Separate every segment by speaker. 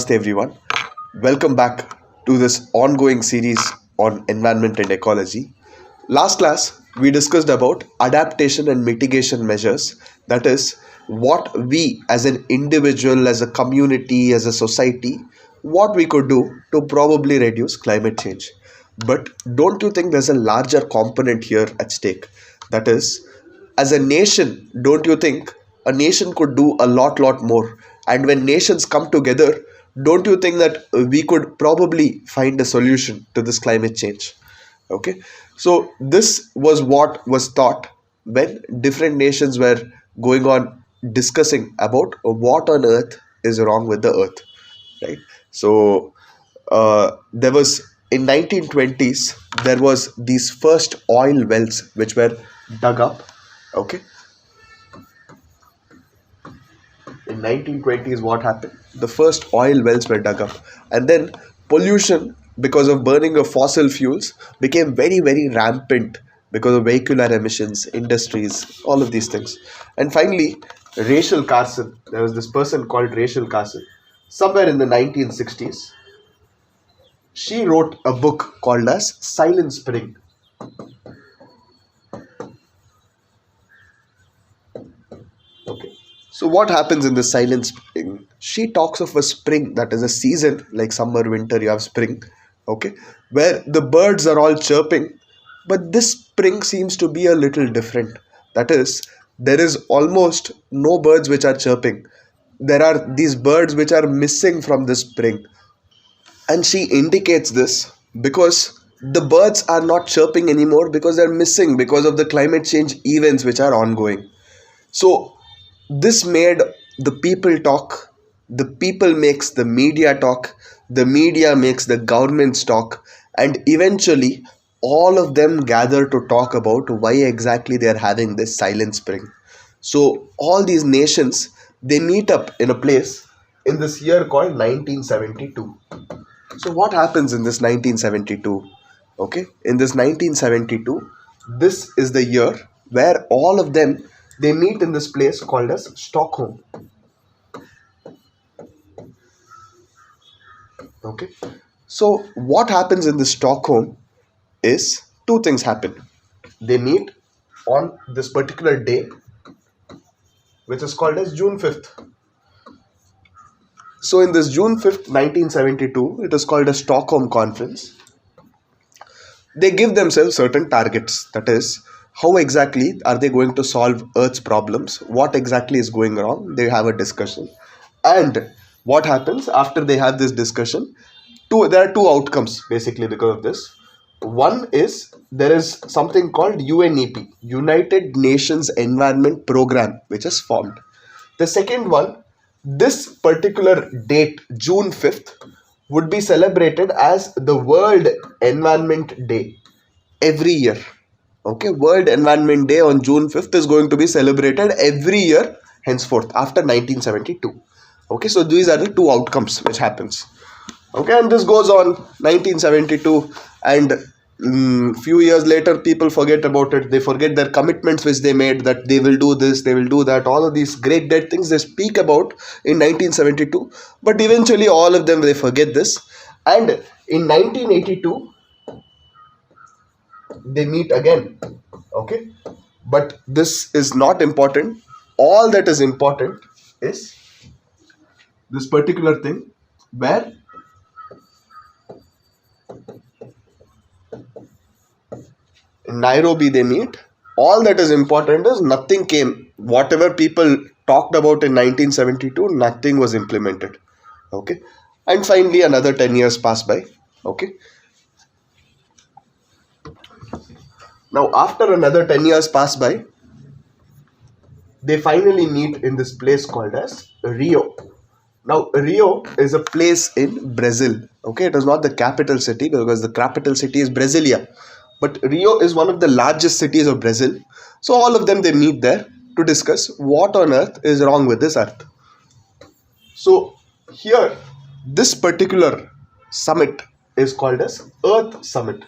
Speaker 1: Namaste everyone. Welcome back to this ongoing series on environment and ecology. Last class we discussed about adaptation and mitigation measures. That is what we as an individual, as a community, as a society, what we could do to probably reduce climate change. But don't you think there's a larger component here at stake? That is, as a nation, don't you think a nation could do a lot more? And when nations come together, don't you think that we could probably find a solution to this climate change? Okay, so this was what was thought when different nations were going on discussing about what on earth is wrong with the earth, right? So there was in 1920s there was these first oil wells which were dug up. Okay, in 1920s what happened? The first oil wells were dug up, and then pollution because of burning of fossil fuels became very rampant because of vehicular emissions, industries, all of these things. And finally, Rachel Carson, there was this person called Rachel Carson, somewhere in the 1960s. She wrote a book called as Silent Spring. Okay. So what happens in the silent spring? She talks of a spring that is a season like summer, winter, you have spring, okay, where the birds are all chirping, but this spring seems to be a little different. That is, there is almost no birds which are chirping. There are these birds which are missing from this spring. And she indicates this because the birds are not chirping anymore because they're missing because of the climate change events which are ongoing. So this made the people talk, the people makes the media talk, the media makes the governments talk, and eventually all of them gather to talk about why exactly they are having this silent spring. So all these nations, they meet up in a place in this year called 1972. So what happens in this 1972? Okay, in this 1972, this is the year where all of them, they meet in this place called as Stockholm. Okay, so what happens in the Stockholm is two things happen. They meet on this particular day, which is called as June 5th. So in this June 5th, 1972, it is called a Stockholm Conference. They give themselves certain targets. That is, how exactly are they going to solve Earth's problems? What exactly is going wrong? They have a discussion. And what happens after they have this discussion? There are two outcomes basically because of this. One is there is something called UNEP, United Nations Environment Program, which is formed. The second one, this particular date, June 5th, would be celebrated as the World Environment Day every year. Okay, World Environment Day on June 5th is going to be celebrated every year henceforth after 1972. Okay, so these are the two outcomes which happens. Okay, and this goes on 1972, and few years later people forget about it. They forget their commitments which they made, that they will do this, they will do that, all of these great dead things they speak about in 1972, but eventually all of them, they forget this. And in 1982 they meet again. Okay, but this is not important. All that is important is this particular thing where in Nairobi they meet. All that is important is nothing came. Whatever people talked about in 1972, nothing was implemented. Okay, and finally another 10 years pass by. Okay, now after another 10 years pass by, they finally meet in this place called as Rio. Now Rio is a place in Brazil. Okay, it is not the capital city because the capital city is Brasilia, but Rio is one of the largest cities of Brazil. So all of them, they meet there to discuss what on earth is wrong with this earth. So here, this particular summit is called as Earth Summit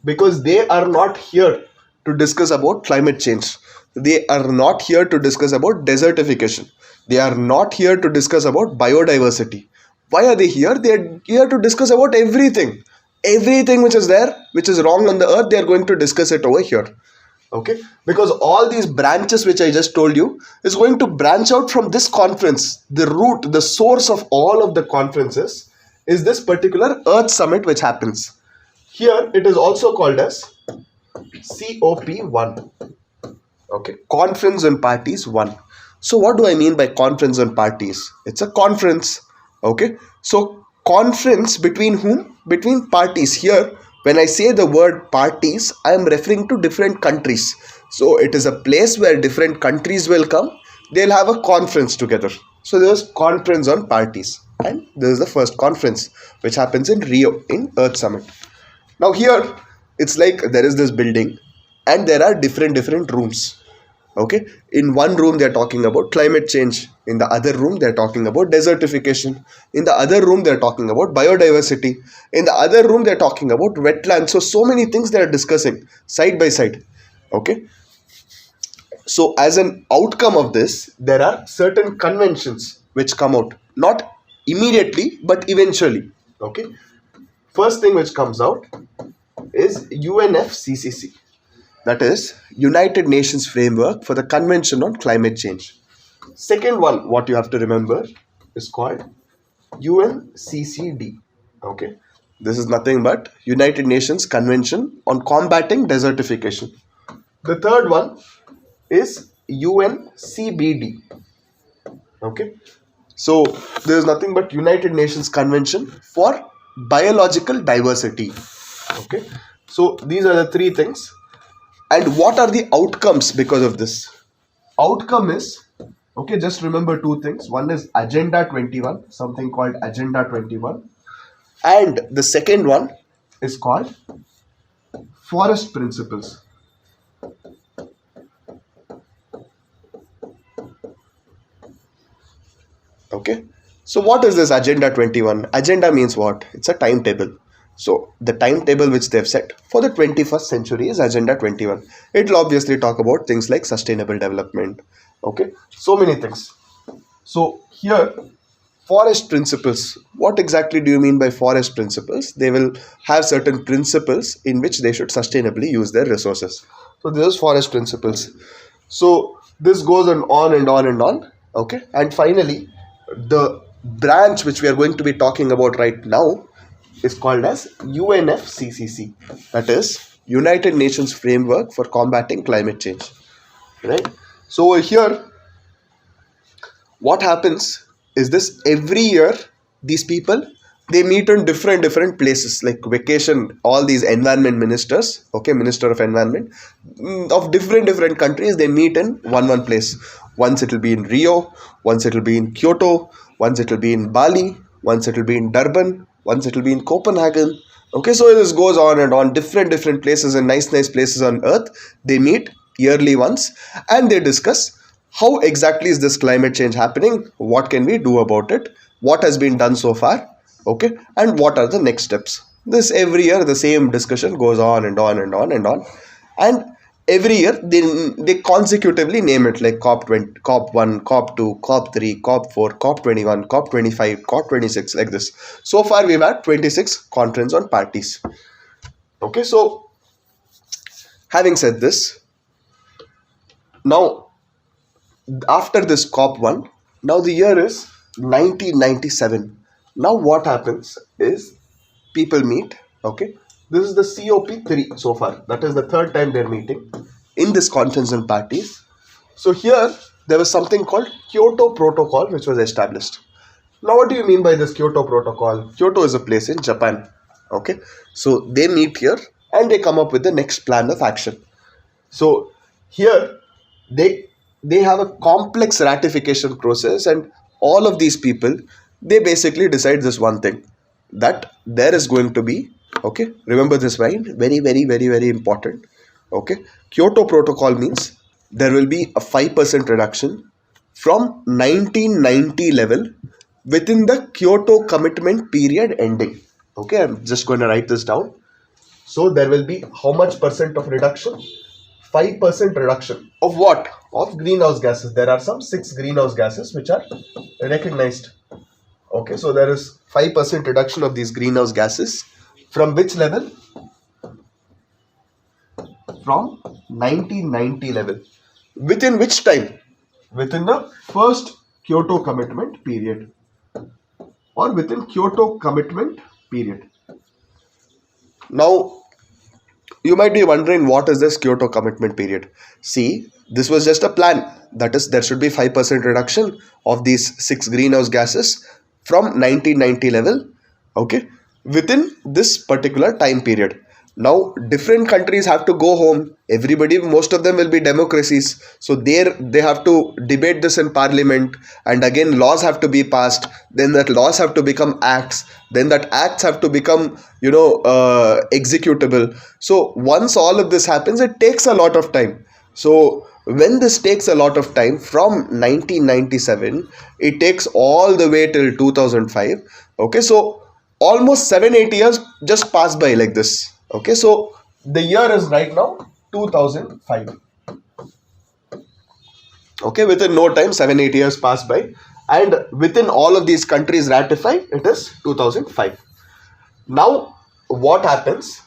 Speaker 1: because they are not here to discuss about climate change. They are not here to discuss about desertification. They are not here to discuss about biodiversity. Why are they here? They are here to discuss about everything. Everything which is there, which is wrong on the earth, they are going to discuss it over here. Okay, because all these branches which I just told you is going to branch out from this conference. The root, the source of all of the conferences is this particular Earth Summit which happens. Here it is also called as COP1. Okay, Conference on Parties 1. So what do I mean by conference on parties? It's a conference. Okay, so conference between whom? Between parties. Here when I say the word parties, I am referring to different countries. So it is a place where different countries will come. They'll have a conference together. So there's conference on parties, and this is the first conference which happens in Rio in Earth Summit. Now here it's like there is this building and there are different rooms. Okay, in one room they're talking about climate change, in the other room they're talking about desertification, in the other room they're talking about biodiversity, in the other room they're talking about wetlands. So many things they are discussing side by side. Okay, so as an outcome of this, there are certain conventions which come out, not immediately but eventually. Okay, first thing which comes out is UNFCCC, that is United Nations Framework for the Convention on Climate Change. Second one, what you have to remember, is called UNCCD. Okay, this is nothing but United Nations Convention on Combating Desertification. The third one is UNCBD. Okay, so there is nothing but United Nations Convention for Biological Diversity. Okay, so these are the three things. And what are the outcomes because of this? Outcome is, okay, just remember two things. One is Agenda 21, something called Agenda 21. And the second one is called Forest Principles. Okay, so what is this Agenda 21? Agenda means what? It's a timetable. So the timetable which they've set for the 21st century is Agenda 21. It will obviously talk about things like sustainable development. Okay, so many things. So here, forest principles. What exactly do you mean by forest principles? They will have certain principles in which they should sustainably use their resources. So this is forest principles. So this goes on and on and on. Okay, and finally, the branch which we are going to be talking about right now is called as UNFCCC, that is United Nations Framework for Combating Climate Change. Right? So here, what happens is this: every year these people, they meet in different places, like vacation. All these environment ministers, okay, Minister of Environment of different countries, they meet in one place. Once it will be in Rio, once it will be in Kyoto, once it will be in Bali, once it will be in Durban, once it will be in Copenhagen. Okay, so this goes on and on. Different places and nice places on earth, they meet yearly once, and they discuss how exactly is this climate change happening, what can we do about it, what has been done so far, okay, and what are the next steps. This every year the same discussion goes on and on and on and on. And every year they consecutively name it, like COP20, COP1, COP2, COP3, COP4, COP21, COP25, COP26, like this. So far we've had 26 conference on parties. Okay, so having said this, now after this COP1, now the year is 1997. Now what happens is people meet. Okay, this is the COP3 so far. That is the third time they're meeting in this conference on parties. So here there was something called Kyoto Protocol which was established. Now what do you mean by this Kyoto Protocol? Kyoto is a place in Japan. Okay, so they meet here and they come up with the next plan of action. So here they have a complex ratification process, and all of these people, they basically decide this one thing, that there is going to be, okay, remember this, right? Very important. Okay, Kyoto Protocol means there will be a 5% reduction from 1990 level within the Kyoto commitment period ending. Okay, I'm just going to write this down. So there will be how much percent of reduction? 5% reduction of what? Of greenhouse gases. There are some 6 greenhouse gases which are recognized. Okay, so there is 5% reduction of these greenhouse gases. From which level? From 1990 level. Within which time? Within the first Kyoto commitment period, or within Kyoto commitment period. Now, you might be wondering, what is this Kyoto commitment period? See, this was just a plan. That is, there should be 5% reduction of these 6 greenhouse gases from 1990 level, okay, within this particular time period. Now, different countries have to go home. Everybody, most of them will be democracies. So there they have to debate this in parliament, and again laws have to be passed. Then that laws have to become acts. Then that acts have to become, executable. So once all of this happens, it takes a lot of time. So when this takes a lot of time, from 1997, it takes all the way till 2005. Okay, so almost 7-8 years just pass by like this. Okay, so the year is right now 2005. Okay, within no time, 7-8 years pass by, and within all of these countries ratify, it is 2005. Now what happens?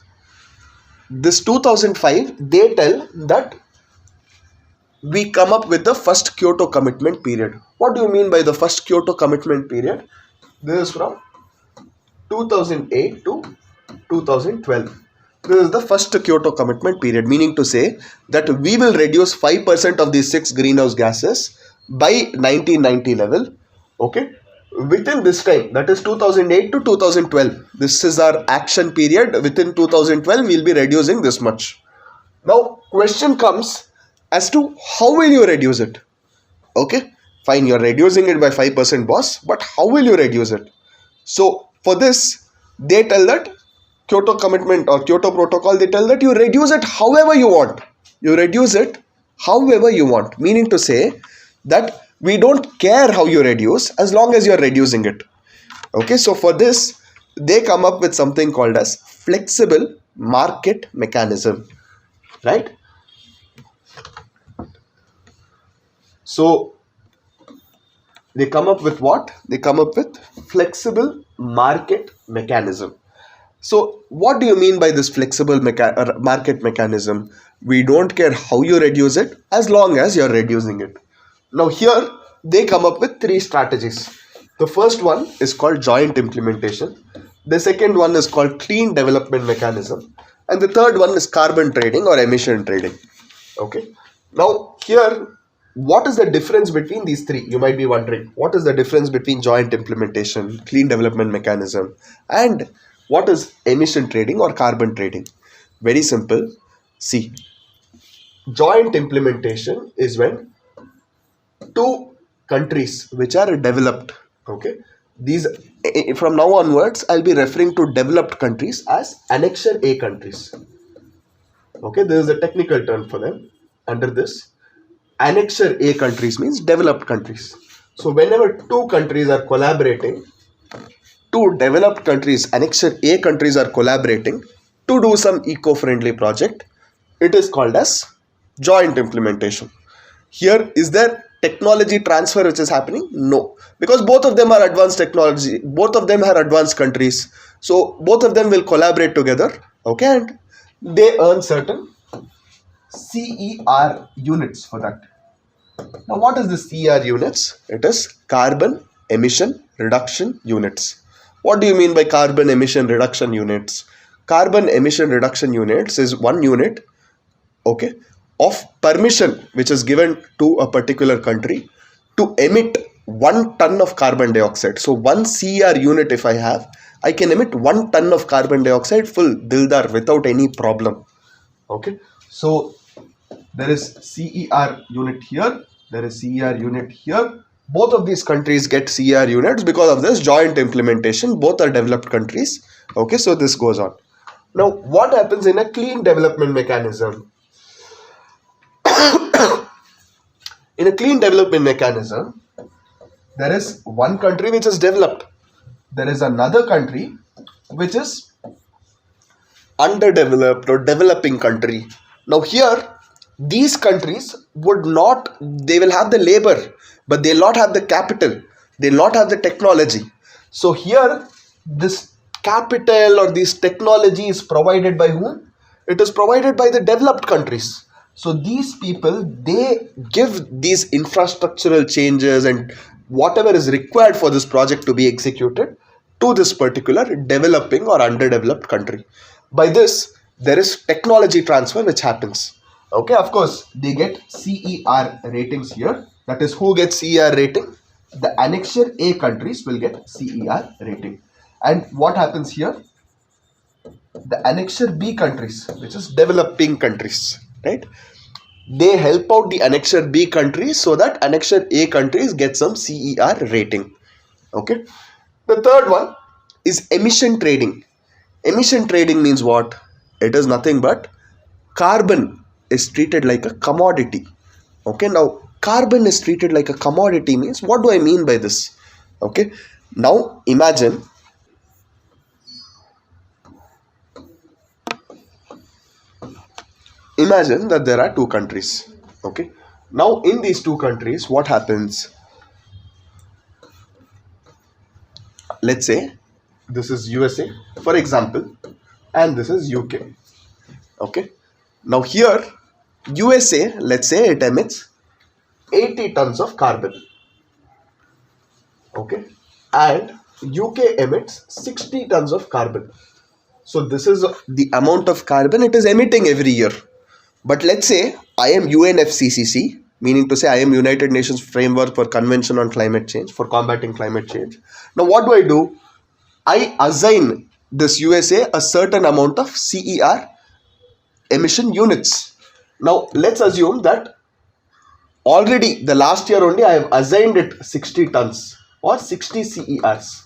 Speaker 1: This 2005, they tell that we come up with the first Kyoto commitment period. What do you mean by the first Kyoto commitment period? This is from 2008 to 2012. This is the first Kyoto commitment period, meaning to say that we will reduce 5% of these 6 greenhouse gases by 1990 level. Okay, within this time, that is 2008 to 2012. This is our action period. Within 2012, we'll be reducing this much. Now, question comes as to how will you reduce it? Okay, fine, you're reducing it by 5%, boss, but how will you reduce it? So for this, they tell that Kyoto commitment or Kyoto protocol, they tell that you reduce it however you want. You reduce it however you want, meaning to say that we don't care how you reduce as long as you're reducing it. Okay, so for this, they come up with something called as flexible market mechanism, right? So they come up with what? They come up with flexible market mechanism. So what do you mean by this flexible market mechanism? We don't care how you reduce it as long as you're reducing it. Now here they come up with 3 strategies. The first one is called joint implementation. The second one is called clean development mechanism. And the third one is carbon trading or emission trading. Okay. Now here, what is the difference between these 3? You might be wondering, what is the difference between joint implementation, clean development mechanism, and what is emission trading or carbon trading? Very simple. See, joint implementation is when 2 countries which are developed, okay, these from now onwards I'll be referring to developed countries as Annexure A countries. Okay, there is a technical term for them. Under this, Annexure A countries means developed countries. So whenever 2 countries are collaborating, 2 developed countries, Annexure A countries, are collaborating to do some eco-friendly project, it is called as joint implementation. Here, is there technology transfer which is happening? No, because both of them are advanced technology, both of them are advanced countries, so both of them will collaborate together, okay, and they earn certain CER units for that. Now what is the CER units? It is carbon emission reduction units. What do you mean by carbon emission reduction units? Carbon emission reduction units is 1 unit, okay, of permission which is given to a particular country to emit 1 ton of carbon dioxide. So 1 CER unit if I have, I can emit 1 ton of carbon dioxide full dildar without any problem. Okay, so there is CER unit here, there is CER unit here. Both of these countries get CER units because of this joint implementation. Both are developed countries. Okay, so this goes on. Now, what happens in a clean development mechanism? In a clean development mechanism, there is 1 country which is developed. There is another country which is underdeveloped or developing country. Now here, these countries they will have the labor, but they'll not have the capital, they'll not have the technology. So here, this capital or this technology is provided by whom? It is provided by the developed countries. So these people, they give these infrastructural changes and whatever is required for this project to be executed to this particular developing or underdeveloped country. By this, there is technology transfer which happens. Okay, of course, they get CER ratings here. That is, who gets CER rating? The annexure A countries will get CER rating. And what happens here? The annexure B countries, which is developing countries, right? They help out the annexure B countries so that annexure A countries get some CER rating. Okay. The third one is emission trading. Emission trading means what? It is nothing but carbon is treated like a commodity. Okay, now carbon is treated like a commodity means, what do I mean by this? Okay, now imagine that there are two countries. Okay, now in these two countries, what happens? Let's say this is USA, for example, and this is UK. Okay, now here USA, let's say it emits 80 tons of carbon. Okay, and UK emits 60 tons of carbon. So this is the amount of carbon it is emitting every year. But let's say I am UNFCCC, meaning to say I am United Nations Framework for Convention on Climate Change, for combating climate change. Now what do? I assign this USA a certain amount of CER emission units. Now let's assume that already the last year only I have assigned it 60 tons or 60 CERs.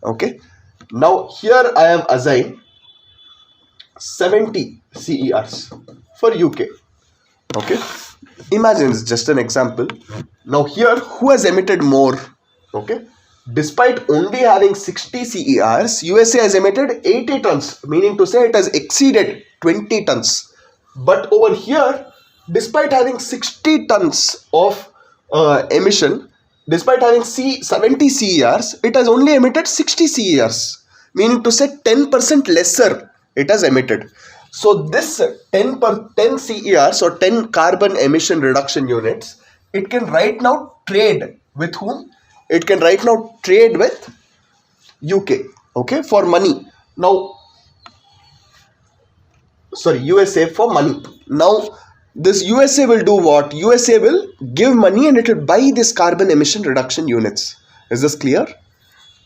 Speaker 1: Okay. Now here I have assigned 70 CERs for UK. Okay. Imagine, it's just an example. Now here, who has emitted more? Okay. Despite only having 60 CERs, USA has emitted 80 tons, meaning to say it has exceeded 20 tons. But over here, despite having 60 tons of emission, despite having 70 CERs, it has only emitted 60 CERs, meaning to say 10% lesser it has emitted. So this 10 CERs or 10 carbon emission reduction units, it can right now trade with whom? It can right now trade with UK, okay, for money. Now, USA for money. Now, this USA will do what? USA will give money and it will buy this carbon emission reduction units. Is this clear?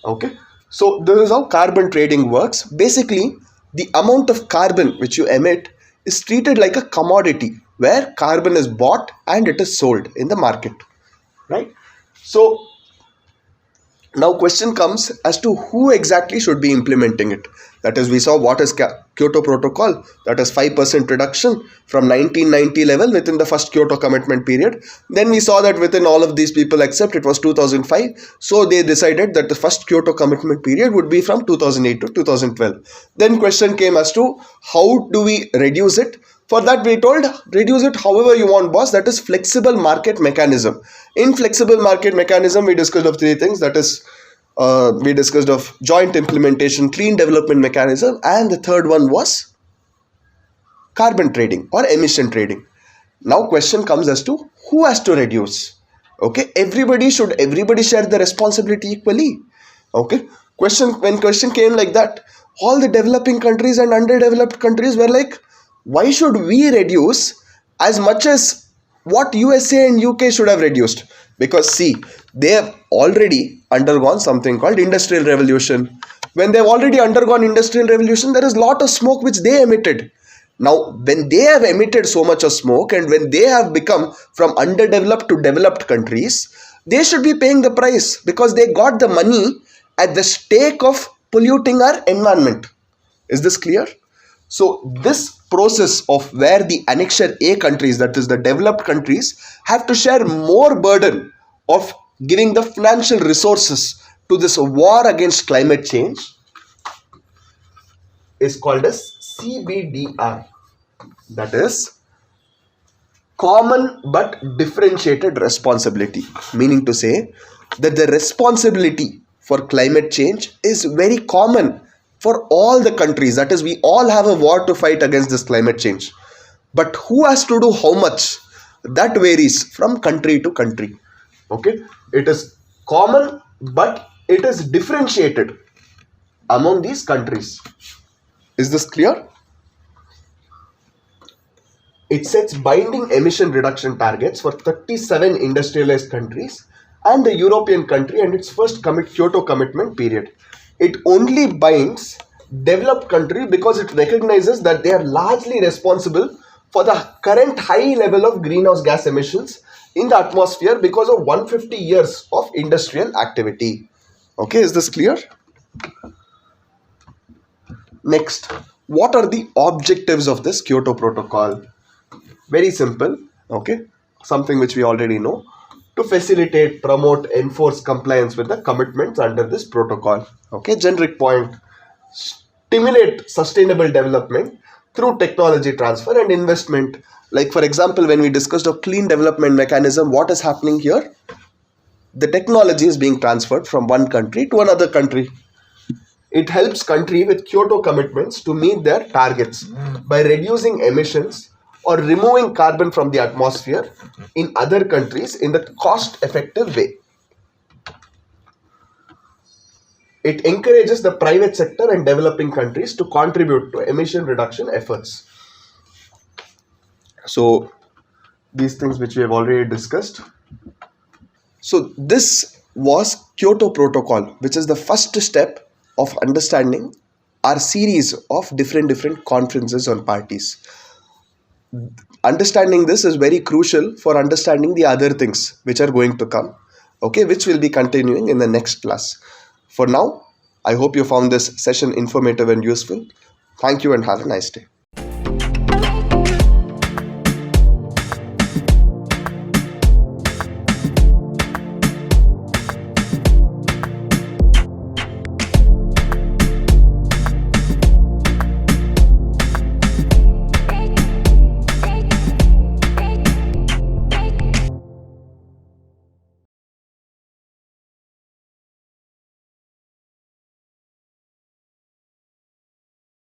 Speaker 1: Okay. So this is how carbon trading works. Basically, the amount of carbon which you emit is treated like a commodity where carbon is bought and it is sold in the market, right? So now question comes as to who exactly should be implementing it. That is, we saw what is Kyoto Protocol, that is 5% reduction from 1990 level within the first Kyoto commitment period. Then we saw that within all of these people except it was 2005. So they decided that the first Kyoto commitment period would be from 2008 to 2012. Then question came as to how do we reduce it? For that we told reduce it however you want, boss. That is flexible market mechanism. In flexible market mechanism, we discussed of three things. That is, we discussed of joint implementation, clean development mechanism, and the third one was carbon trading or emission trading. Now question comes as to who has to reduce. Okay, everybody share the responsibility equally. Okay, when question came like that, all the developing countries and underdeveloped countries were like, why should we reduce as much as what USA and UK should have reduced? Because see, they have already undergone something called industrial revolution. When they have already undergone industrial revolution, there is a lot of smoke which they emitted. Now, when they have emitted so much of smoke and when they have become from underdeveloped to developed countries, they should be paying the price because they got the money at the stake of polluting our environment. Is this clear? So this process of where the annexure A countries, that is the developed countries, have to share more burden of giving the financial resources to this war against climate change is called as CBDR. That is common but differentiated responsibility, meaning to say that the responsibility for climate change is very common for all the countries. That is, we all have a war to fight against this climate change. But who has to do how much? That varies from country to country. Okay, it is common, but it is differentiated among these countries. Is this clear? It sets binding emission reduction targets for 37 industrialized countries and the European country and its first Kyoto commitment period. It only binds developed country because it recognizes that they are largely responsible for the current high level of greenhouse gas emissions in the atmosphere because of 150 years of industrial activity. Okay, is this clear? Next, what are the objectives of this Kyoto Protocol? Very simple, okay, something which we already know: to facilitate, promote, enforce compliance with the commitments under this protocol. Okay, generic point: stimulate sustainable development through technology transfer and investment. Like, for example, when we discussed a clean development mechanism, what is happening here? The technology is being transferred from one country to another country. It helps country with Kyoto commitments to meet their targets by reducing emissions or removing carbon from the atmosphere in other countries in the cost-effective way. It encourages the private sector and developing countries to contribute to emission reduction efforts. So, these things which we have already discussed. So, this was Kyoto Protocol, which is the first step of understanding our series of different conferences on parties. Understanding this is very crucial for understanding the other things which are going to come, okay, which will be continuing in the next class. For now, I hope you found this session informative and useful. Thank you and have a nice day.